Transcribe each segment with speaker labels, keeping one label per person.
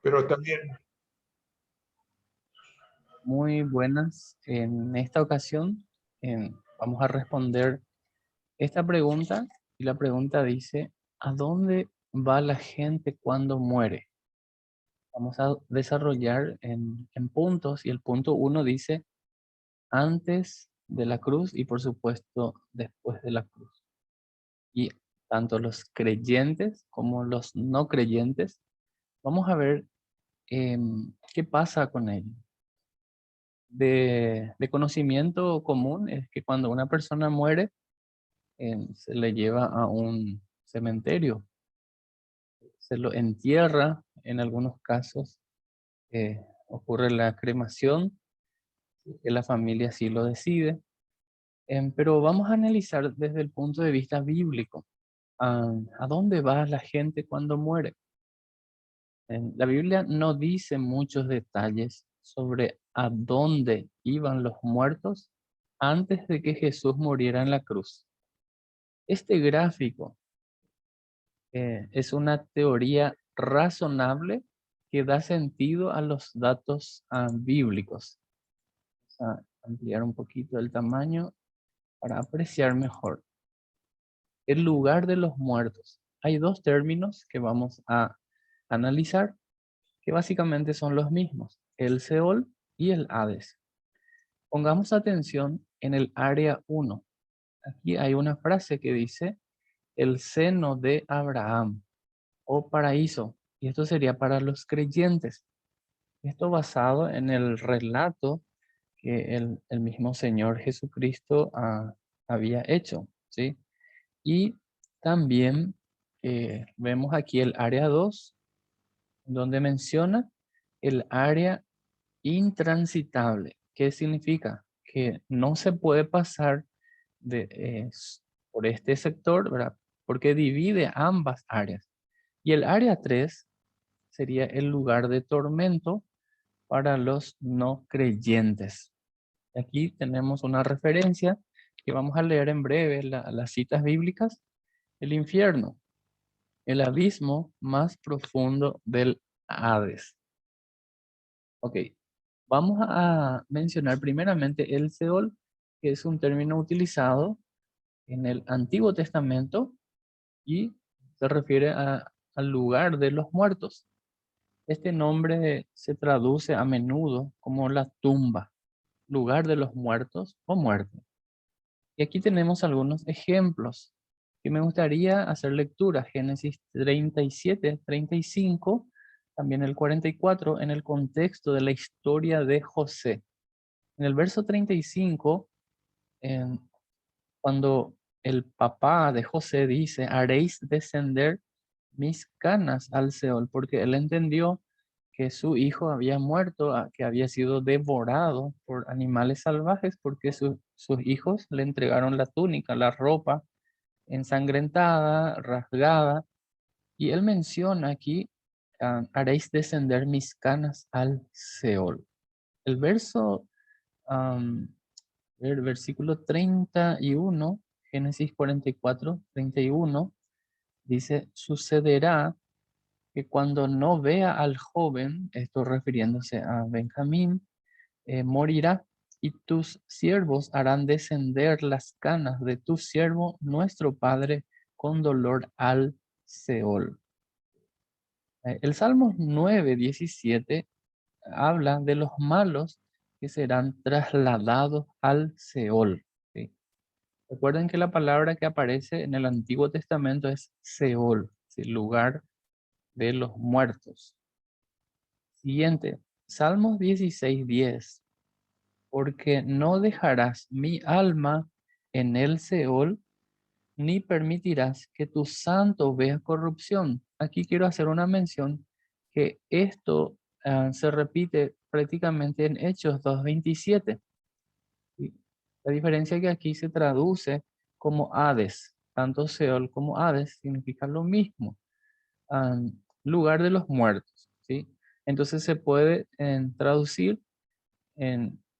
Speaker 1: pero también,
Speaker 2: Muy buenas. En esta ocasión vamos a responder esta pregunta y la pregunta dice, ¿a dónde va la gente cuando muere? Vamos a desarrollar en puntos y el punto uno dice antes de la cruz y por supuesto después de la cruz. Y tanto los creyentes como los no creyentes, vamos a ver qué pasa con ellos. De conocimiento común es que cuando una persona muere, se le lleva a un cementerio, se lo entierra, en algunos casos ocurre la cremación, que la familia así lo decide, pero vamos a analizar desde el punto de vista bíblico. ¿A dónde va la gente cuando muere? La Biblia no dice muchos detalles sobre a dónde iban los muertos antes de que Jesús muriera en la cruz. Este gráfico es una teoría razonable que da sentido a los datos bíblicos. Vamos a ampliar un poquito el tamaño para apreciar mejor. El lugar de los muertos. Hay dos términos que vamos a analizar que básicamente son los mismos, el Seol y el Hades. Pongamos atención en el área 1. Aquí hay una frase que dice el seno de Abraham o paraíso, y esto sería para los creyentes. Esto basado en el relato que el mismo Señor Jesucristo había hecho, ¿sí? Y también vemos aquí el área 2, donde menciona el área intransitable. ¿Qué significa? Que no se puede pasar por este sector, ¿verdad? Porque divide ambas áreas. Y el área 3 sería el lugar de tormento para los no creyentes. Aquí tenemos una referencia que vamos a leer en breve, las citas bíblicas. El infierno, el abismo más profundo del Hades. Ok, vamos a mencionar primeramente el Seol, que es un término utilizado en el Antiguo Testamento y se refiere al lugar de los muertos. Este nombre se traduce a menudo como la tumba, lugar de los muertos o muerte. Y aquí tenemos algunos ejemplos que me gustaría hacer lectura. Génesis 37, 35, también el 44, en el contexto de la historia de José. En el verso 35, en- cuando el papá de José dice, haréis descender mis canas al Seol, porque él entendió que su hijo había muerto, que había sido devorado por animales salvajes, porque sus hijos le entregaron la túnica, la ropa ensangrentada, rasgada, y él menciona aquí, haréis descender mis canas al Seol. El verso, am, el versículo 31, Génesis 44, 31, dice, sucederá que cuando no vea al joven, esto refiriéndose a Benjamín, morirá, y tus siervos harán descender las canas de tu siervo, nuestro padre, con dolor al Seol. El Salmo 9:17 habla de los malos que serán trasladados al Seol, ¿sí? Recuerden que la palabra que aparece en el Antiguo Testamento es Seol, ¿sí? Lugar de los muertos. Siguiente, Salmos 16:10. Porque no dejarás mi alma en el Seol, ni permitirás que tu santo vea corrupción. Aquí quiero hacer una mención que esto se repite prácticamente en Hechos 2:27. Y la diferencia es que aquí se traduce como Hades. Tanto Seol como Hades significan lo mismo, lugar de los muertos, ¿sí? Entonces se puede traducir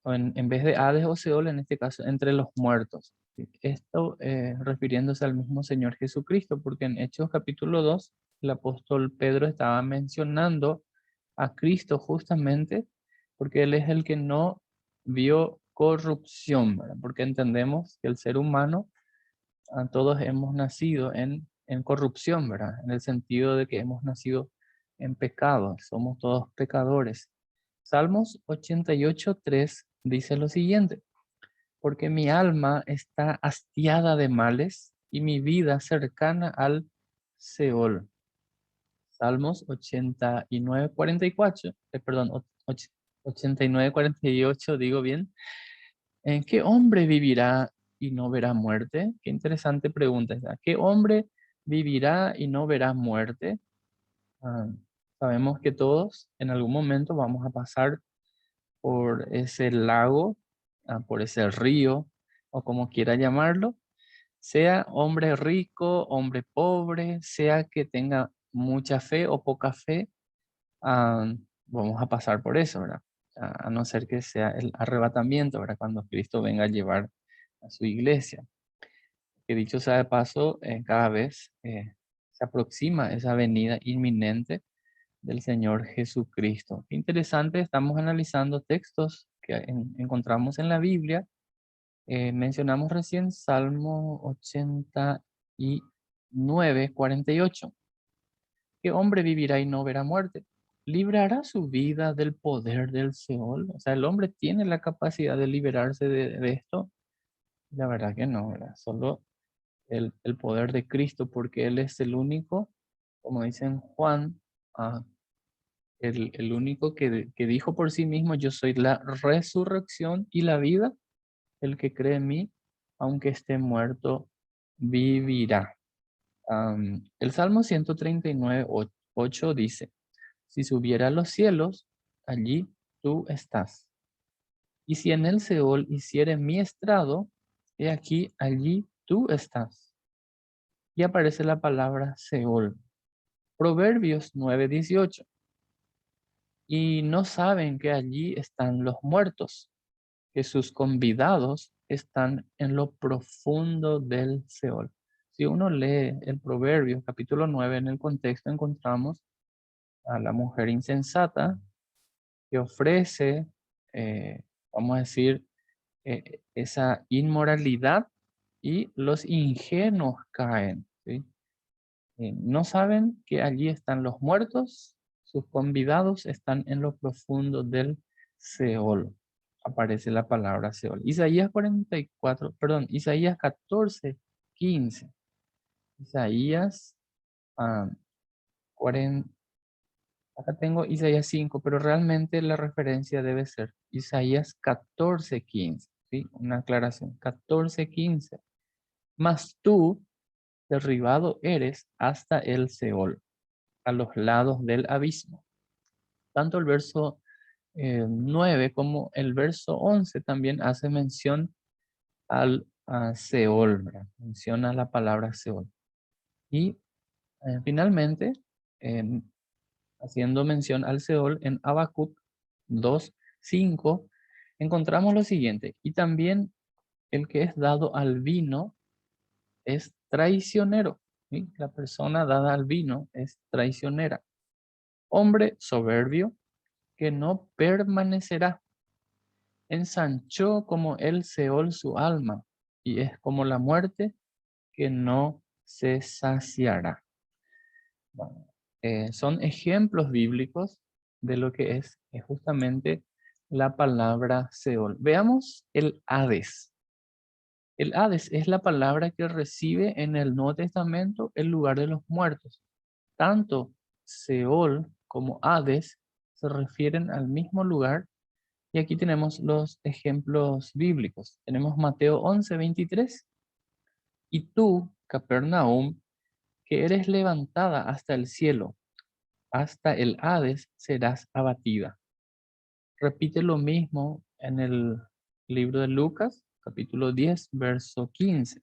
Speaker 2: en vez de Hades o Seol, en este caso, entre los muertos. ¿Sí? Esto refiriéndose al mismo Señor Jesucristo, porque en Hechos capítulo 2, el apóstol Pedro estaba mencionando a Cristo justamente porque Él es el que no vio corrupción, ¿verdad? Porque entendemos que el ser humano, todos hemos nacido en corrupción, ¿verdad? En el sentido de que hemos nacido en pecado, somos todos pecadores. Salmos 88:3 dice lo siguiente: porque mi alma está hastiada de males y mi vida cercana al Seol. Salmos 89:44, perdón, 89:48, digo bien. ¿En qué hombre vivirá y no verá muerte? Qué interesante pregunta esa. ¿Qué hombre vivirá y no verá muerte? Ah, sabemos que todos en algún momento vamos a pasar por ese lago, por ese río, o como quiera llamarlo, sea hombre rico, hombre pobre, sea que tenga mucha fe o poca fe, ah, vamos a pasar por eso, ¿verdad? A no ser que sea el arrebatamiento, ¿verdad? Cuando Cristo venga a llevar a su iglesia. Que dicho sea de paso, cada vez se aproxima esa venida inminente del Señor Jesucristo. Qué interesante, estamos analizando textos que encontramos en la Biblia. Mencionamos recién Salmo 89:48. ¿Qué hombre vivirá y no verá muerte? ¿Librará su vida del poder del Seol? O sea, el hombre tiene la capacidad de liberarse de esto. La verdad que no, ¿verdad? Solo el poder de Cristo, porque Él es el único, como dice en Juan, ah, el único que dijo por sí mismo: yo soy la resurrección y la vida. El que cree en mí, aunque esté muerto, vivirá. El Salmo 139:8 dice: si subiera a los cielos, allí tú estás. Y si en el Seol hiciere mi estrado, he aquí, allí tú estás. Y aparece la palabra Seol. Proverbios 9:18. Y no saben que allí están los muertos, que sus convidados están en lo profundo del Seol. Si uno lee el Proverbio capítulo 9 en el contexto, encontramos a la mujer insensata que ofrece, vamos a decir, esa inmoralidad, y los ingenuos caen, ¿sí? No saben que allí están los muertos, sus convidados están en lo profundo del Seol. Aparece la palabra Seol. Isaías 44, perdón, Isaías 14:15. Isaías 40, acá tengo Isaías 5, pero realmente la referencia debe ser Isaías 14:15, ¿sí? Una aclaración, 14:15. Mas tú derribado eres hasta el Seol, a los lados del abismo. Tanto el verso 9 como el verso 11 también hace mención a Seol, ¿verdad? Menciona la palabra Seol. Y finalmente, haciendo mención al Seol, en Habacuc 2:5 encontramos lo siguiente: y también el que es dado al vino es traicionero, ¿sí? La persona dada al vino es traicionera. Hombre soberbio que no permanecerá. Ensanchó como el Seol su alma, y es como la muerte que no se saciará. Bueno, son ejemplos bíblicos de lo que es justamente la palabra Seol. Veamos el Hades. El Hades es la palabra que recibe en el Nuevo Testamento el lugar de los muertos. Tanto Seol como Hades se refieren al mismo lugar. Y aquí tenemos los ejemplos bíblicos. Tenemos Mateo 11:23. Y tú, Capernaum, que eres levantada hasta el cielo, hasta el Hades serás abatida. Repite lo mismo en el libro de Lucas, capítulo 10, verso 15.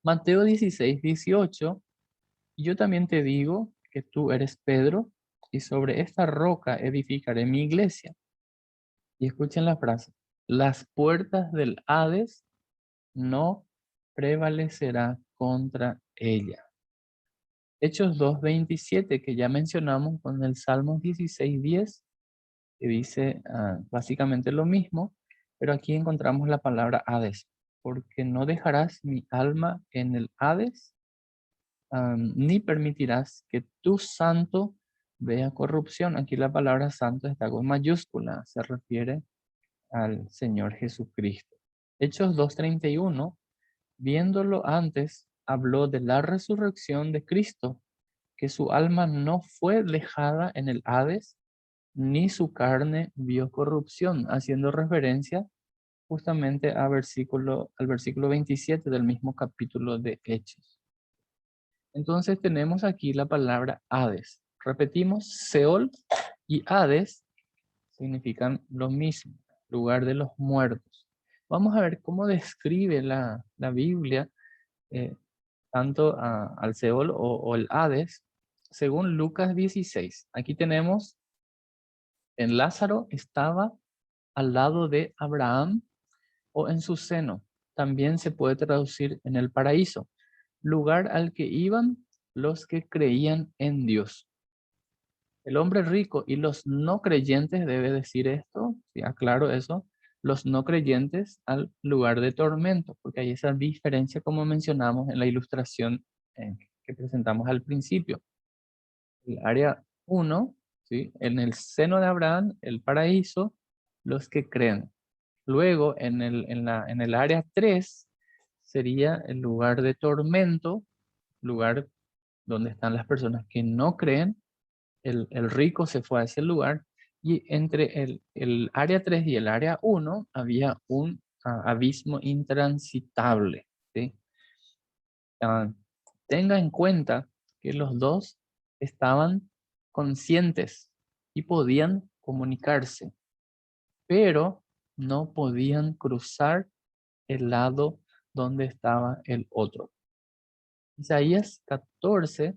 Speaker 2: Mateo 16:18. Y yo también te digo que tú eres Pedro, y sobre esta roca edificaré mi iglesia. Y escuchen la frase: las puertas del Hades no prevalecerá contra ella. Hechos 2:27, que ya mencionamos con el Salmo 16:10, que dice básicamente lo mismo, pero aquí encontramos la palabra Hades, porque no dejarás mi alma en el Hades, ni permitirás que tu santo vea corrupción. Aquí la palabra santo está con mayúscula, se refiere al Señor Jesucristo. Hechos 2:31, viéndolo antes, habló de la resurrección de Cristo, que su alma no fue dejada en el Hades, ni su carne vio corrupción, haciendo referencia justamente al versículo 27 del mismo capítulo de Hechos. Entonces tenemos aquí la palabra Hades. Repetimos, Seol y Hades significan lo mismo, lugar de los muertos. Vamos a ver cómo describe la Biblia eh, tanto al Seol o el Hades, según Lucas 16. Aquí tenemos, en Lázaro estaba al lado de Abraham o en su seno. También se puede traducir en el paraíso, lugar al que iban los que creían en Dios. El hombre rico y los no creyentes, debe decir esto, sí, aclaro eso, los no creyentes al lugar de tormento, porque hay esa diferencia como mencionamos en la ilustración que presentamos al principio. El área 1, ¿sí? En el seno de Abraham, el paraíso, los que creen. Luego, en el área 3, sería el lugar de tormento, lugar donde están las personas que no creen. El rico se fue a ese lugar y entre el área 3 y el área 1 había un abismo intransitable, ¿sí? Ah, tenga en cuenta que los dos estaban conscientes y podían comunicarse, pero no podían cruzar el lado donde estaba el otro. Isaías 14,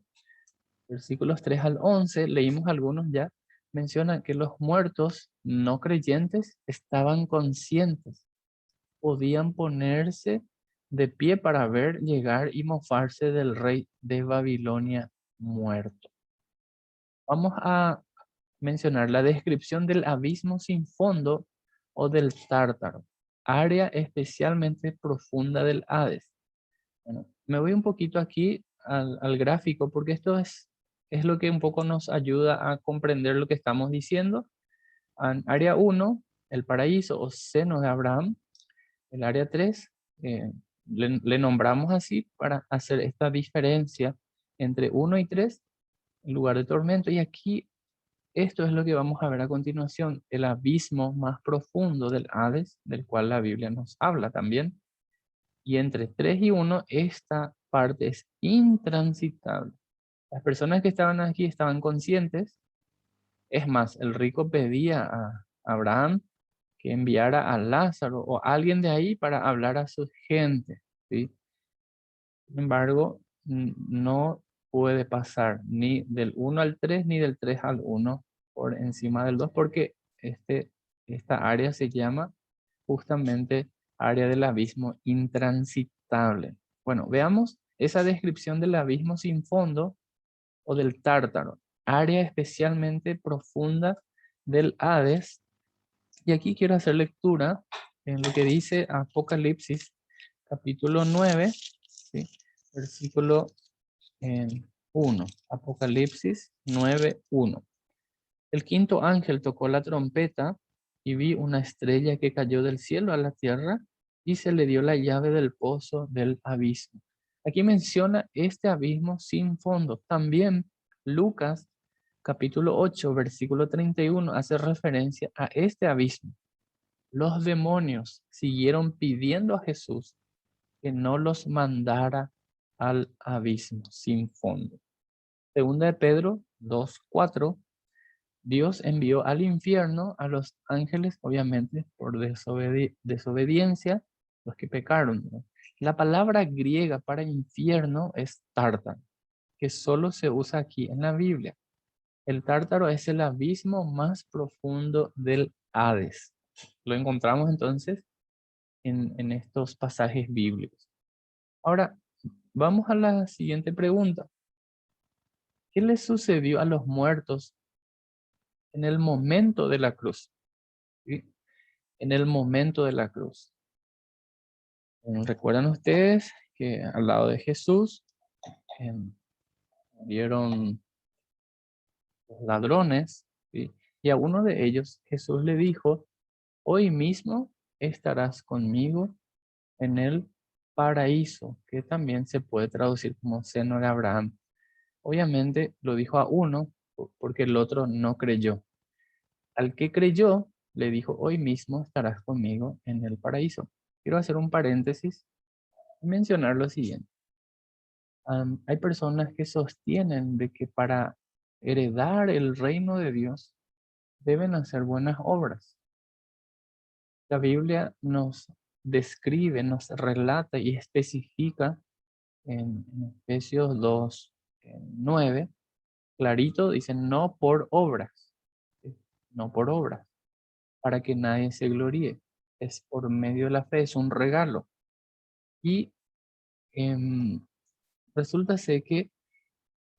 Speaker 2: versículos 3 al 11, leímos algunos ya, menciona que los muertos no creyentes estaban conscientes, podían ponerse de pie para ver llegar y mofarse del rey de Babilonia muerto. Vamos a mencionar la descripción del abismo sin fondo o del tártaro, área especialmente profunda del Hades. Bueno, me voy un poquito aquí al gráfico porque esto es lo que un poco nos ayuda a comprender lo que estamos diciendo. En área 1, el paraíso o seno de Abraham. El área 3, le nombramos así para hacer esta diferencia entre 1 y 3, en lugar de tormento. Y aquí esto es lo que vamos a ver a continuación, el abismo más profundo del Hades, del cual la Biblia nos habla también. Y entre 3 y 1, esta parte es intransitable. Las personas que estaban aquí estaban conscientes. Es más, el rico pedía a Abraham que enviara a Lázaro o a alguien de ahí para hablar a su gente, ¿sí? Sin embargo, no puede pasar ni del 1 al 3 ni del 3 al 1 por encima del 2 porque esta área se llama justamente área del abismo intransitable. Bueno, veamos esa descripción del abismo sin fondo o del tártaro, área especialmente profunda del Hades. Y aquí quiero hacer lectura en lo que dice Apocalipsis capítulo 9, ¿sí? Versículo 1. Apocalipsis 9:1. El quinto ángel tocó la trompeta y vi una estrella que cayó del cielo a la tierra y se le dio la llave del pozo del abismo. Aquí menciona este abismo sin fondo. También Lucas capítulo 8, versículo 31 hace referencia a este abismo. Los demonios siguieron pidiendo a Jesús que no los mandara al abismo sin fondo. Segunda de Pedro 2:4, Dios envió al infierno a los ángeles, obviamente, por desobediencia, los que pecaron, ¿no? La palabra griega para infierno es tártaro, que solo se usa aquí en la Biblia. El tártaro es el abismo más profundo del Hades. Lo encontramos entonces en estos pasajes bíblicos. Ahora, vamos a la siguiente pregunta. ¿Qué les sucedió a los muertos en el momento de la cruz? ¿Sí? En el momento de la cruz. ¿Recuerdan ustedes que al lado de Jesús vieron los ladrones? ¿Sí? Y a uno de ellos Jesús le dijo, hoy mismo estarás conmigo en el paraíso, que también se puede traducir como seno de Abraham. Obviamente lo dijo a uno porque el otro no creyó. Al que creyó, le dijo, hoy mismo estarás conmigo en el paraíso. Quiero hacer un paréntesis y mencionar lo siguiente. Hay personas que sostienen de que para heredar el reino de Dios deben hacer buenas obras. La Biblia nos describe, nos relata y especifica en Efesios 2, 9, clarito, dice, no por obras, ¿sí? No por obras, para que nadie se gloríe. Es por medio de la fe, es un regalo. Y em, resulta ser que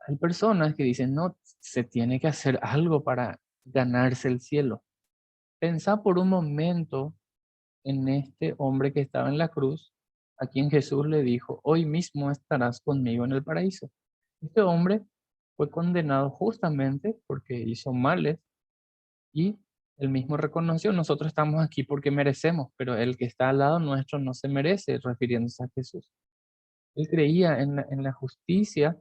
Speaker 2: hay personas que dicen, no, se tiene que hacer algo para ganarse el cielo. Pensá por un momento en este hombre que estaba en la cruz, a quien Jesús le dijo, hoy mismo estarás conmigo en el paraíso. Este hombre fue condenado justamente porque hizo males y él mismo reconoció, nosotros estamos aquí porque merecemos, pero el que está al lado nuestro no se merece, refiriéndose a Jesús. Él creía en la justicia,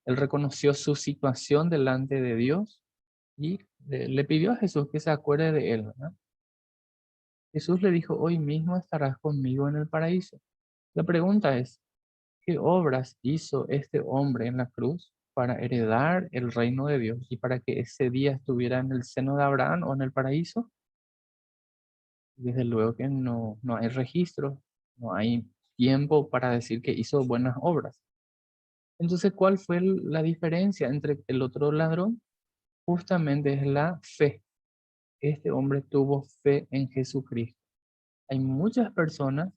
Speaker 2: él reconoció su situación delante de Dios y le pidió a Jesús que se acuerde de él, ¿verdad? Jesús le dijo, hoy mismo estarás conmigo en el paraíso. La pregunta es, ¿qué obras hizo este hombre en la cruz para heredar el reino de Dios y para que ese día estuviera en el seno de Abraham o en el paraíso? Desde luego que no hay registro, no hay tiempo para decir que hizo buenas obras. Entonces, ¿cuál fue la diferencia entre el otro ladrón? Justamente es la fe. Este hombre tuvo fe en Jesucristo. Hay muchas personas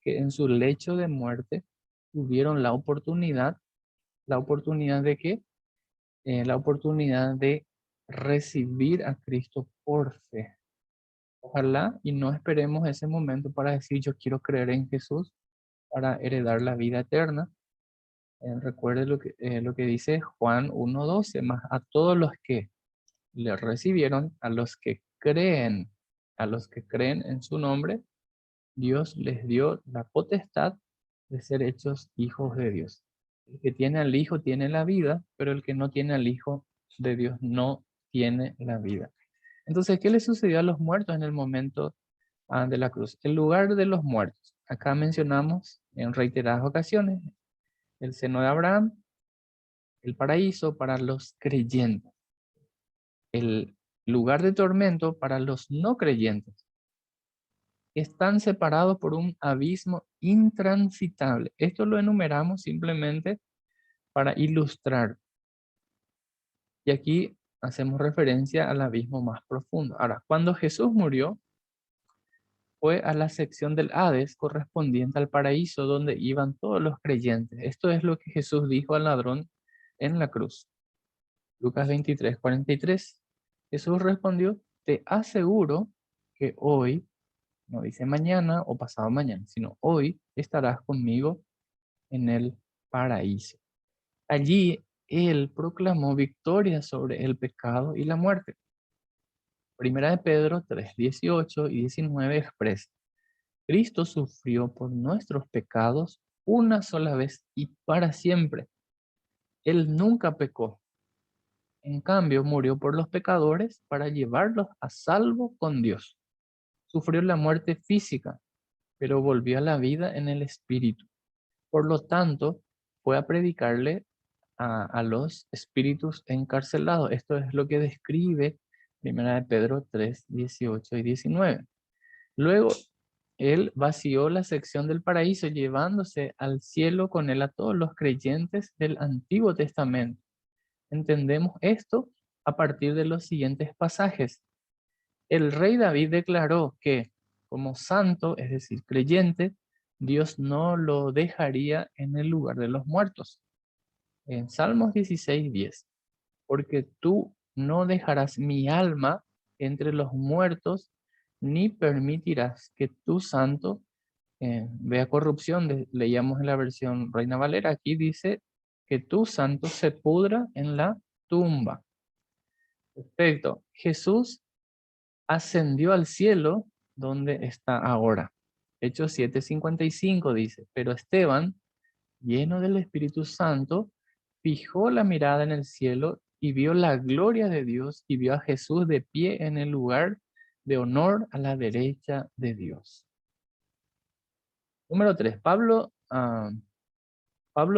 Speaker 2: que en su lecho de muerte tuvieron la oportunidad de qué? La oportunidad de recibir a Cristo por fe. Ojalá y no esperemos ese momento para decir yo quiero creer en Jesús para heredar la vida eterna. Recuerde lo que dice Juan 1:12, más a todos los que le recibieron, a los que creen en su nombre, Dios les dio la potestad de ser hechos hijos de Dios. El que tiene al Hijo tiene la vida, pero el que no tiene al Hijo de Dios no tiene la vida. Entonces, ¿qué le sucedió a los muertos en el momento de la cruz? El lugar de los muertos. Acá mencionamos en reiteradas ocasiones el seno de Abraham, el paraíso para los creyentes, el lugar de tormento para los no creyentes. Están separados por un abismo intransitable. Esto lo enumeramos simplemente para ilustrar. Y aquí hacemos referencia al abismo más profundo. Ahora, cuando Jesús murió, fue a la sección del Hades correspondiente al paraíso donde iban todos los creyentes. Esto es lo que Jesús dijo al ladrón en la cruz. Lucas 23:43. Jesús respondió, te aseguro que hoy, no dice mañana o pasado mañana, sino hoy estarás conmigo en el paraíso. Allí él proclamó victoria sobre el pecado y la muerte. Primera de Pedro 3:18 y 19 expresa, Cristo sufrió por nuestros pecados una sola vez y para siempre. Él nunca pecó. En cambio, murió por los pecadores para llevarlos a salvo con Dios. Sufrió la muerte física, pero volvió a la vida en el espíritu. Por lo tanto, fue a predicarle a los espíritus encarcelados. Esto es lo que describe Primera de Pedro 3:18 y 19. Luego, él vació la sección del paraíso, llevándose al cielo con él a todos los creyentes del Antiguo Testamento. Entendemos esto a partir de los siguientes pasajes. El rey David declaró que, como santo, es decir, creyente, Dios no lo dejaría en el lugar de los muertos. En Salmos 16:10. porque tú no dejarás mi alma entre los muertos, ni permitirás que tu santo vea corrupción. Leíamos en la versión Reina Valera, aquí dice que tu santo se pudra en la tumba. Perfecto. Jesús ascendió al cielo donde está ahora. Hechos 7:55 dice, pero Esteban, lleno del Espíritu Santo, fijó la mirada en el cielo y vio la gloria de Dios y vio a Jesús de pie en el lugar de honor a la derecha de Dios. Número 3. Pablo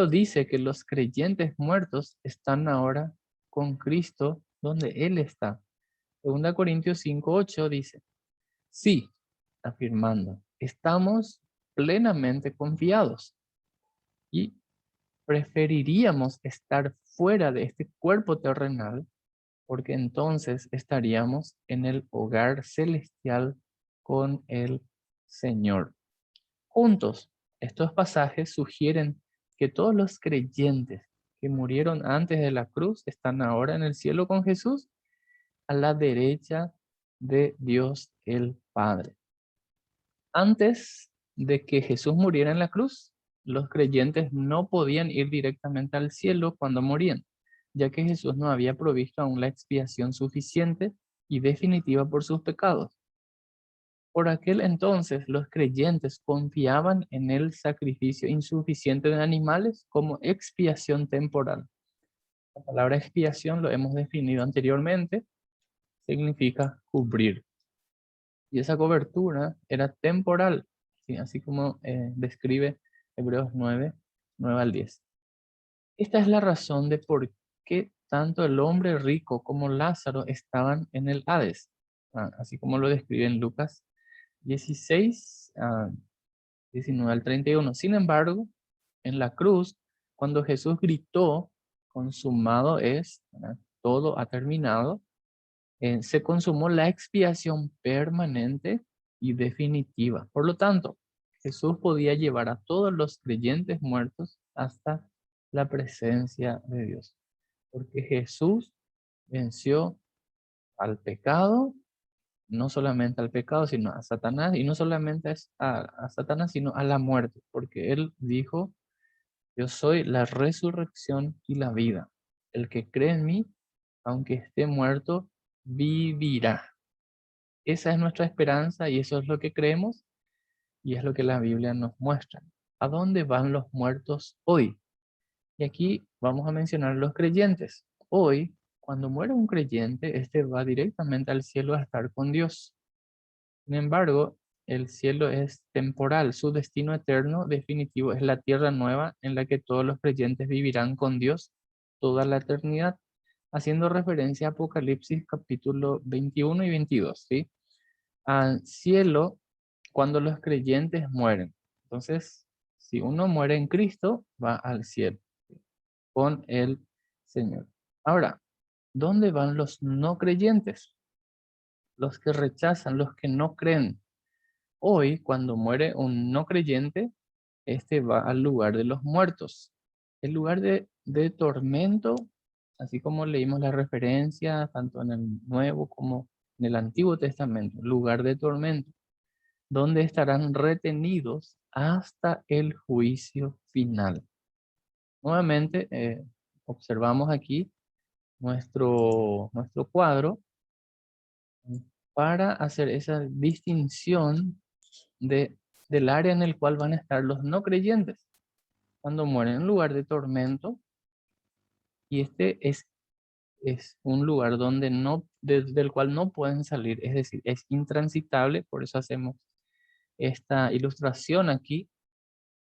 Speaker 2: dice que los creyentes muertos están ahora con Cristo donde Él está. 2 Corintios 5:8 dice, sí, afirmando, estamos plenamente confiados y preferiríamos estar fuera de este cuerpo terrenal porque entonces estaríamos en el hogar celestial con el Señor. Juntos, estos pasajes sugieren que todos los creyentes que murieron antes de la cruz están ahora en el cielo con Jesús a la derecha de Dios el Padre. Antes de que Jesús muriera en la cruz, los creyentes no podían ir directamente al cielo cuando morían, ya que Jesús no había provisto aún la expiación suficiente y definitiva por sus pecados. Por aquel entonces, los creyentes confiaban en el sacrificio insuficiente de animales como expiación temporal. La palabra expiación lo hemos definido anteriormente, significa cubrir. Y esa cobertura era temporal, ¿sí? Así como describe Hebreos 9 al 10. Esta es la razón de por qué tanto el hombre rico como Lázaro estaban en el Hades, así como lo describe en Lucas 16, 19 al 31. Sin embargo, en la cruz, cuando Jesús gritó, consumado es, ¿verdad? Todo ha terminado, se consumó la expiación permanente y definitiva. Por lo tanto, Jesús podía llevar a todos los creyentes muertos hasta la presencia de Dios, porque Jesús venció al pecado, no solamente al pecado, sino a Satanás, y no solamente a Satanás, sino a la muerte, porque Él dijo, yo soy la resurrección y la vida. El que cree en mí, aunque esté muerto, vivirá. Esa es nuestra esperanza y eso es lo que creemos y es lo que la Biblia nos muestra. ¿A dónde van los muertos hoy? Y aquí vamos a mencionar los creyentes. Hoy, cuando muere un creyente, este va directamente al cielo a estar con Dios. Sin embargo, el cielo es temporal. Su destino eterno definitivo es la tierra nueva en la que todos los creyentes vivirán con Dios toda la eternidad, haciendo referencia a Apocalipsis capítulo 21 y 22, ¿sí? Al cielo cuando los creyentes mueren. Entonces, si uno muere en Cristo, va al cielo con el Señor. Ahora, ¿dónde van los no creyentes? Los que rechazan, los que no creen. Hoy, cuando muere un no creyente, este va al lugar de los muertos. El lugar de tormento, así como leímos la referencia tanto en el Nuevo como en el Antiguo Testamento, lugar de tormento, donde estarán retenidos hasta el juicio final. Nuevamente, observamos aquí nuestro cuadro para hacer esa distinción del área en el cual van a estar los no creyentes cuando mueren en lugar de tormento, y este es un lugar donde desde el cual no pueden salir, es decir, es intransitable. Por eso hacemos esta ilustración aquí.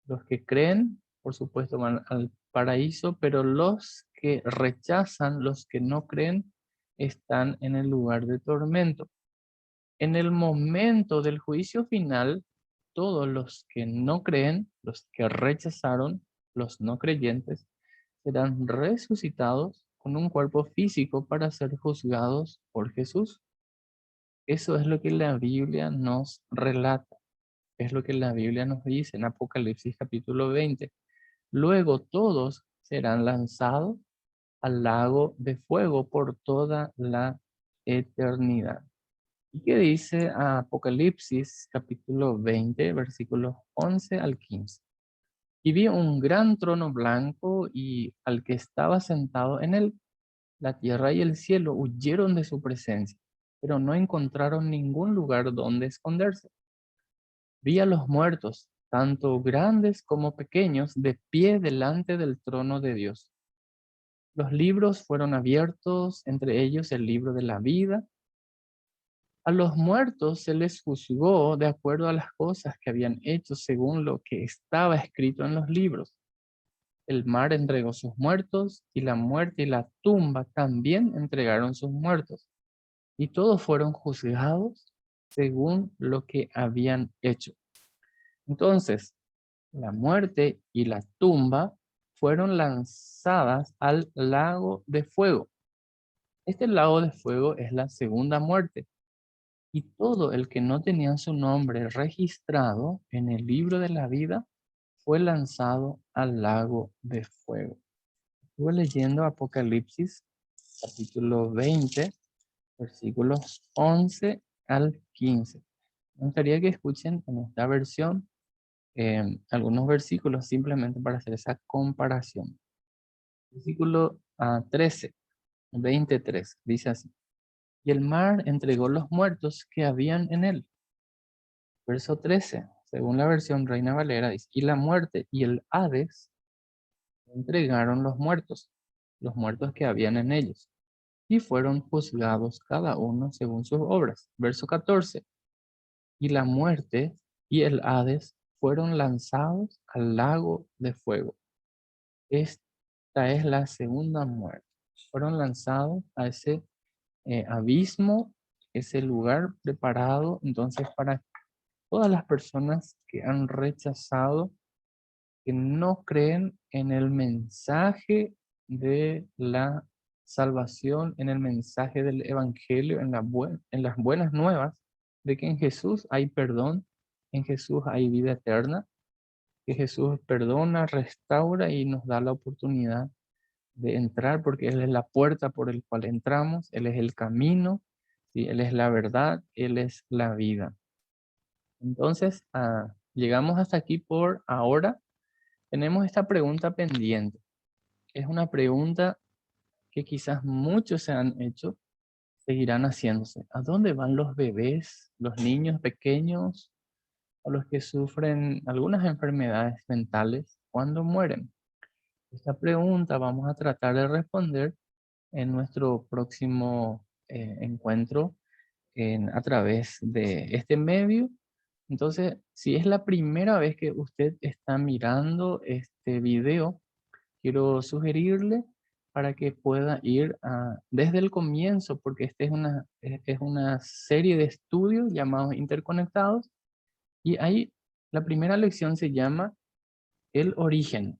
Speaker 2: Los que creen, por supuesto, van al paraíso, pero los que rechazan, los que no creen, están en el lugar de tormento. En el momento del juicio final, todos los que no creen, los que rechazaron, los no creyentes, serán resucitados con un cuerpo físico para ser juzgados por Jesús. Eso es lo que la Biblia nos relata, es lo que la Biblia nos dice en Apocalipsis capítulo 20. Luego todos serán lanzados al lago de fuego por toda la eternidad. ¿Y qué dice Apocalipsis capítulo 20, versículos 11 al 15? Y vi un gran trono blanco y al que estaba sentado en él. La tierra y el cielo huyeron de su presencia, pero no encontraron ningún lugar donde esconderse. Vi a los muertos, tanto grandes como pequeños, de pie delante del trono de Dios. Los libros fueron abiertos, entre ellos el libro de la vida. A los muertos se les juzgó de acuerdo a las cosas que habían hecho según lo que estaba escrito en los libros. El mar entregó sus muertos y la muerte y la tumba también entregaron sus muertos. Y todos fueron juzgados según lo que habían hecho. Entonces, la muerte y la tumba fueron lanzadas al lago de fuego. Este lago de fuego es la segunda muerte. Y todo el que no tenía su nombre registrado en el libro de la vida fue lanzado al lago de fuego. Estuve leyendo Apocalipsis capítulo 20, versículos 11 al 15. Me gustaría que escuchen en esta versión algunos versículos simplemente para hacer esa comparación. Versículo 13, 23, dice así. Y el mar entregó los muertos que habían en él. Verso 13, según la versión Reina Valera, dice, y la muerte y el Hades entregaron los muertos que habían en ellos, y fueron juzgados cada uno según sus obras. Verso 14, y la muerte y el Hades fueron lanzados al lago de fuego. Esta es la segunda muerte. Fueron lanzados a ese abismo, ese lugar preparado entonces para todas las personas que han rechazado, que no creen en el mensaje de la salvación, en el mensaje del evangelio, en las buenas nuevas de que en Jesús hay perdón, en Jesús hay vida eterna, que Jesús perdona, restaura y nos da la oportunidad de entrar porque Él es la puerta por el cual entramos, Él es el camino, ¿sí? Él es la verdad, Él es la vida. Entonces, llegamos hasta aquí por ahora. Tenemos esta pregunta pendiente. Es una pregunta que quizás muchos se han hecho, seguirán haciéndose. ¿A dónde van los bebés, los niños pequeños o los que sufren algunas enfermedades mentales cuando mueren? Esta pregunta vamos a tratar de responder en nuestro próximo encuentro a través de este medio. Entonces, si es la primera vez que usted está mirando este video, quiero sugerirle para que pueda ir desde el comienzo, porque esta es una serie de estudios llamados interconectados, y ahí la primera lección se llama el origen.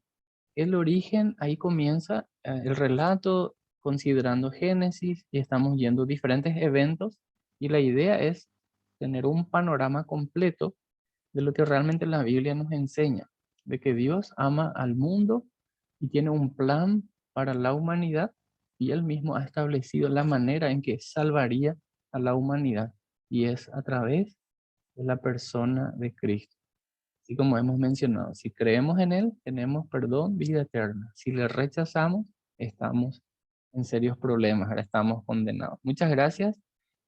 Speaker 2: El origen, ahí comienza el relato considerando Génesis y estamos yendo diferentes eventos y la idea es tener un panorama completo de lo que realmente la Biblia nos enseña, de que Dios ama al mundo y tiene un plan para la humanidad y Él mismo ha establecido la manera en que salvaría a la humanidad y es a través de la persona de Cristo. Así como hemos mencionado, si creemos en Él, tenemos perdón, vida eterna. Si le rechazamos, estamos en serios problemas, ahora estamos condenados. Muchas gracias,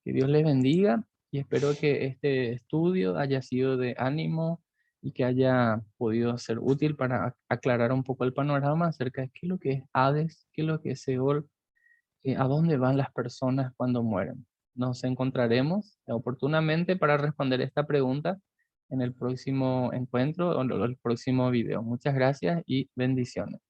Speaker 2: que Dios les bendiga y espero que este estudio haya sido de ánimo y que haya podido ser útil para aclarar un poco el panorama acerca de qué es lo que es Hades, qué es lo que es Seol, a dónde van las personas cuando mueren. Nos encontraremos oportunamente para responder esta pregunta en el próximo encuentro o el próximo video. Muchas gracias y bendiciones.